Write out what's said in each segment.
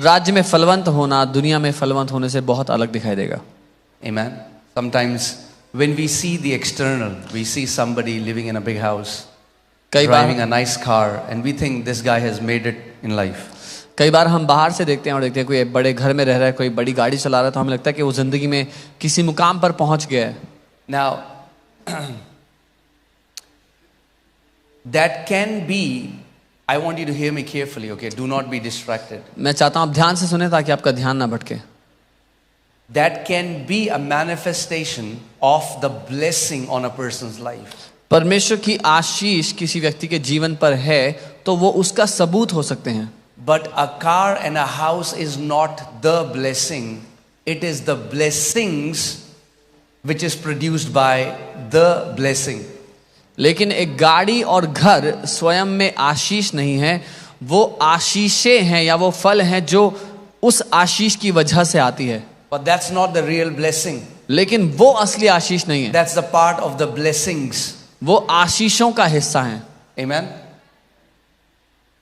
राज्य में फलवंत होना दुनिया में फलवंत होने से बहुत अलग दिखाई देगा। Amen. Sometimes when we see the external, we see somebody living in a big house, driving a nice car, and we think this guy has made it in life. कई बार हम बाहर से देखते हैं और देखते हैं कोई बड़े घर में रह रहा है, कोई बड़ी गाड़ी चला रहा है, तो हमें लगता है कि वो जिंदगी में किसी मुकाम पर पहुंच गया है। Now, that can be, I want you to hear me carefully, okay? Do not be distracted. मैं चाहता हूं आप ध्यान से सुने ताकि आपका ध्यान ना भटके। That can be a manifestation of the blessing on a person's life. परमेश्वर की आशीष किसी व्यक्ति के जीवन पर है तो वो उसका सबूत हो सकते हैं। But a car and a house is not the blessing. It is the blessings which is produced by the blessing. लेकिन एक गाड़ी और घर स्वयं में आशीष नहीं है, वो आशीषें हैं या वो फल हैं जो उस आशीष की वजह से आती है। But that's not the real blessing. लेकिन वो असली आशीष नहीं है। That's the part of the blessings. वो आशीषों का हिस्सा है। Amen.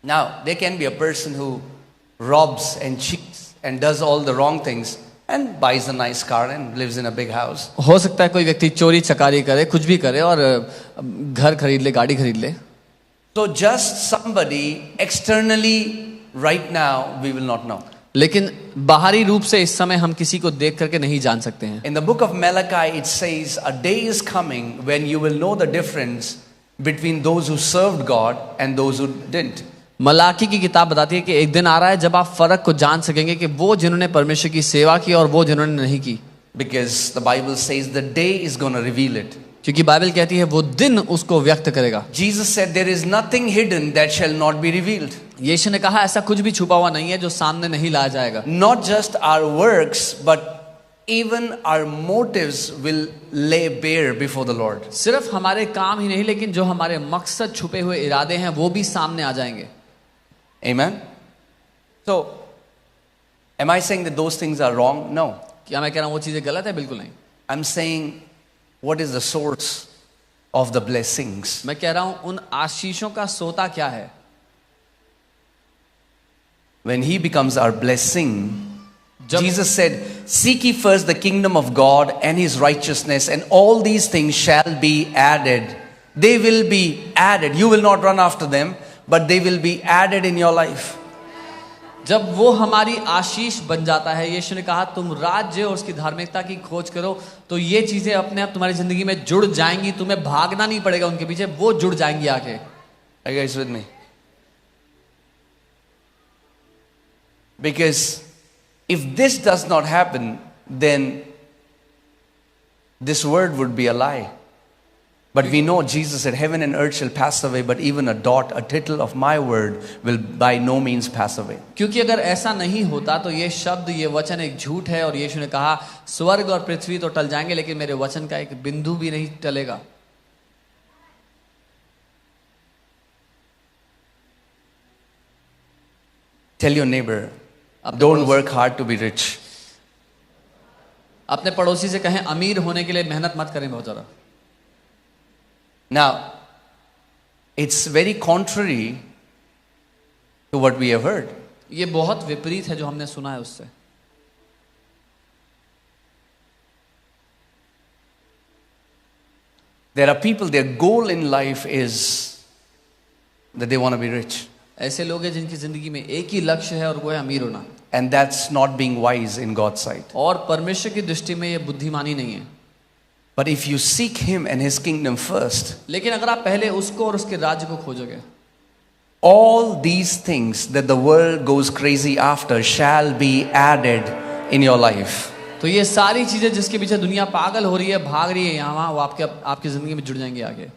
Now there can be a person who robs and cheats and does all the wrong things and buys a nice car and lives in a big house. हो सकता है कोई व्यक्ति चोरी चकारी करे, कुछ भी करे और घर खरीद ले, गाड़ी खरीद ले। So just somebody externally right now we will not know. लेकिन बाहरी रूप से इस समय हम किसी को देख करके नहीं जान सकते हैं। In the book of Malachi it says a day is coming when you will know the difference between those who served God and those who didn't. Malachi की किताब बताती है कि एक दिन आ रहा है जब आप फर्क को जान सकेंगे कि वो जिन्होंने परमेश्वर की सेवा की और वो जिन्होंने नहीं की। Because the Bible says the day is going to reveal it. क्योंकि बाइबल कहती है वो दिन उसको व्यक्त करेगा। Jesus said there is nothing hidden that shall not be revealed. यीशु ने कहा ऐसा कुछ भी छुपा हुआ नहीं है जो सामने नहीं लाया जाएगा। Not just our works but even our motives will lay bare before the Lord. सिर्फ हमारे काम ही नहीं लेकिन जो हमारे मकसद छुपे हुए इरादे हैं वो भी सामने आ जाएंगे। Amen. So am I saying that those things are wrong? No. क्या मैं कह रहा हूं वो चीजें गलत है? बिल्कुल नहीं। I'm saying what is the source of the blessings? मैं कह रहा हूं उन आशीषों का सोता क्या है। When he becomes our blessing, Jesus said, seek ye first the kingdom of God and his righteousness and all these things shall be added. They will be added. You will not run after them, but they will be added in your life. जब वो हमारी आशीष बन जाता है, यीशु ने कहा तुम राज्य और उसकी धार्मिकता की खोज करो तो ये चीजें अपने आप तुम्हारी जिंदगी में जुड़ जाएंगी, तुम्हें भागना नहीं पड़ेगा उनके पीछे, वो जुड़ जाएंगी आके। Are you guys with me? Because if this does not happen, then this word would be a lie. But we know Jesus said, heaven and earth shall pass away, but even a dot, a tittle of my word will by no means pass away. क्योंकि अगर ऐसा नहीं होता तो ये शब्द, ये वचन एक झूठ है और यीशु ने कहा स्वर्ग और पृथ्वी तो टल जाएंगे लेकिन मेरे वचन का एक बिंदु भी नहीं टलेगा। Tell your neighbor, don't work hard to be rich. अपने पड़ोसी से कहें अमीर होने के लिए मेहनत मत करें बहुत ज़्यादा। Now, it's very contrary to what we have heard. ये बहुत विपरीत है जो हमने सुना है उससे। There are people, their goal in life is that they want to be rich. ऐसे लोग हैं जिनकी जिंदगी में एक ही लक्ष्य है और वो है अमीर होना। And that's not being wise in God's sight. और परमेश्वर की दृष्टि में ये बुद्धिमानी नहीं है। But if you seek him and his kingdom first, लेकिन अगर आप पहले उसको और उसके राज्य को खोजोगे, all these things that the world goes crazy after shall be added in your life. तो ये सारी चीजें जिसके पीछे दुनिया पागल हो रही है, भाग रही है यहाँ वहाँ, वो आपकी जिंदगी में जुड़ जाएंगी आगे।